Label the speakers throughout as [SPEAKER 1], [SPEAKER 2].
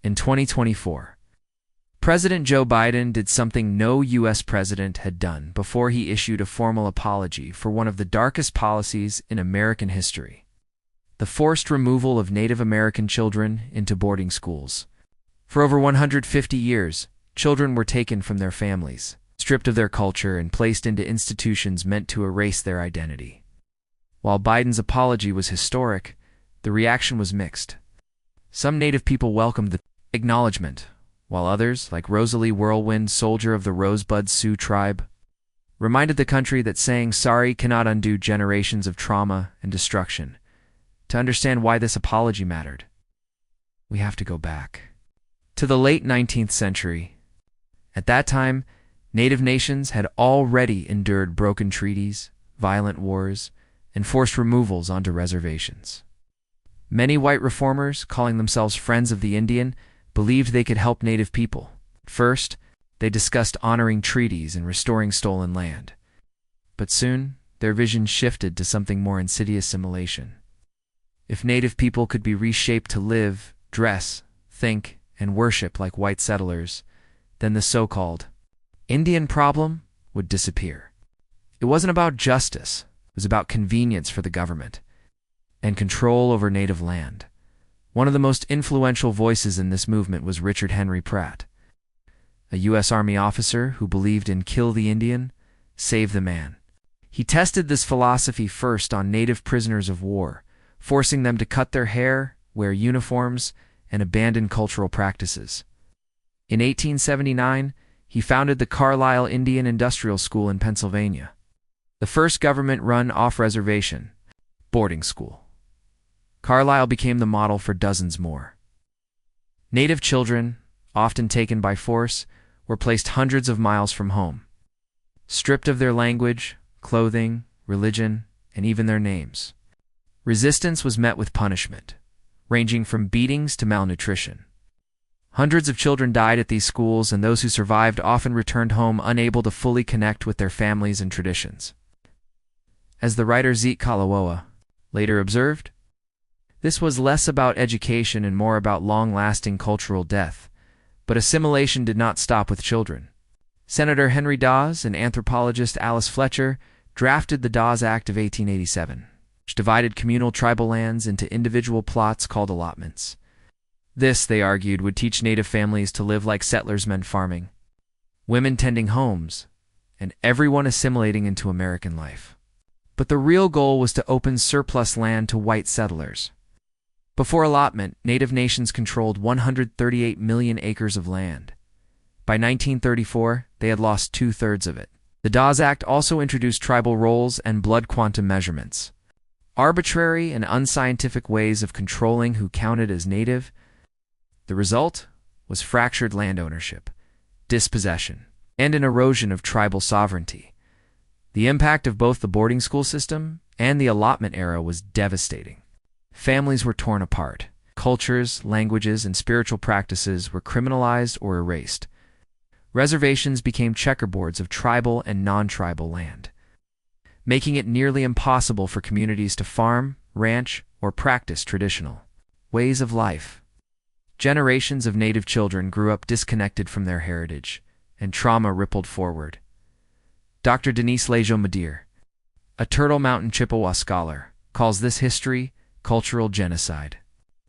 [SPEAKER 1] In 2024, President Joe Biden did something no U.S. president had done before he issued a formal apology for one of the darkest policies in American history: the forced removal of Native American children into boarding schools. For over 150 years, children were taken from their families, stripped of their culture, and placed into institutions meant to erase their identity. While Biden's apology was historic, the reaction was mixed. Some Native people welcomed the acknowledgement, while others, like Rosalie Whirlwind, soldier of the Rosebud Sioux tribe, reminded the country that saying sorry cannot undo generations of trauma and destruction. To understand why this apology mattered, we have to go back to the late 19th century. At that time, Native nations had already endured broken treaties, violent wars, and forced removals onto reservations. Many white reformers, calling themselves Friends of the Indian, believed they could help Native people. First, they discussed honoring treaties and restoring stolen land. But soon, their vision shifted to something more insidious: assimilation. If Native people could be reshaped to live, dress, think, and worship like white settlers, then the so-called Indian problem would disappear. It wasn't about justice, it was about convenience for the government and control over Native land. One of the most influential voices in this movement was Richard Henry Pratt, a U.S. Army officer who believed in kill the Indian, save the man. He tested this philosophy first on Native prisoners of war, forcing them to cut their hair, wear uniforms, and abandon cultural practices. In 1879, he founded the Carlisle Indian Industrial School in Pennsylvania, the first government-run off-reservation boarding school. Carlisle became the model for dozens more. Native children, often taken by force, were placed hundreds of miles from home, stripped of their language, clothing, religion, and even their names. Resistance was met with punishment, ranging from beatings to malnutrition. Hundreds of children died at these schools, and those who survived often returned home unable to fully connect with their families and traditions. As the writer Zeke Kalawoa later observed, this was less about education and more about long-lasting cultural death. But assimilation did not stop with children. Senator Henry Dawes and anthropologist Alice Fletcher drafted the Dawes Act of 1887, which divided communal tribal lands into individual plots called allotments. This, they argued, would teach Native families to live like settlers, men farming, women tending homes, and everyone assimilating into American life. But the real goal was to open surplus land to white settlers. Before allotment, Native nations controlled 138 million acres of land. By 1934, they had lost two-thirds of it. The Dawes Act also introduced tribal roles and blood quantum measurements, arbitrary and unscientific ways of controlling who counted as Native. The result was fractured land ownership, dispossession, and an erosion of tribal sovereignty. The impact of both the boarding school system and the allotment era was devastating. Families were torn apart. Cultures, languages, and spiritual practices were criminalized or erased. Reservations became checkerboards of tribal and non-tribal land, making it nearly impossible for communities to farm, ranch, or practice traditional ways of life. Generations of Native children grew up disconnected from their heritage, and trauma rippled forward. Dr. Denise Lejeune-Madier, a Turtle Mountain Chippewa scholar, calls this history cultural genocide.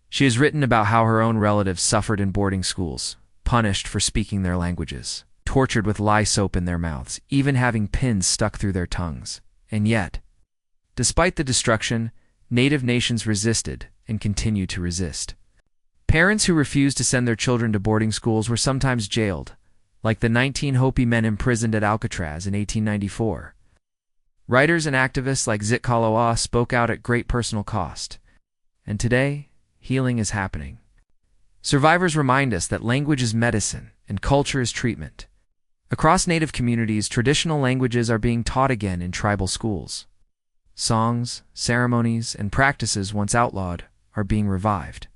[SPEAKER 1] She has written about how her own relatives suffered in boarding schools, punished for speaking their languages, tortured with lye soap in their mouths, even having pins stuck through their tongues. And yet, despite the destruction, Native nations resisted and continue to resist. Parents who refused to send their children to boarding schools were sometimes jailed, like the 19 Hopi men imprisoned at Alcatraz in 1894. Writers and activists like Zeke Kalawoa spoke out at great personal cost. And today, healing is happening. Survivors remind us that language is medicine and culture is treatment. Across Native communities, traditional languages are being taught again in tribal schools. Songs, ceremonies, and practices once outlawed are being revived.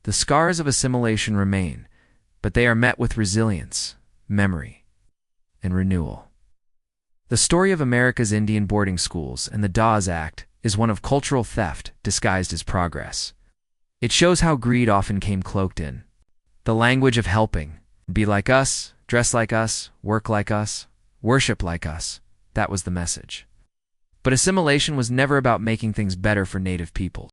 [SPEAKER 1] The scars of assimilation remain, but they are met with resilience, memory, and renewal. The story of America's Indian boarding schools and the Dawes Act is one of cultural theft disguised as progress. It shows how greed often came cloaked in The language of helping. Be like us, dress like us, work like us, worship like us. That was the message. But assimilation was never about making things better for native peoples.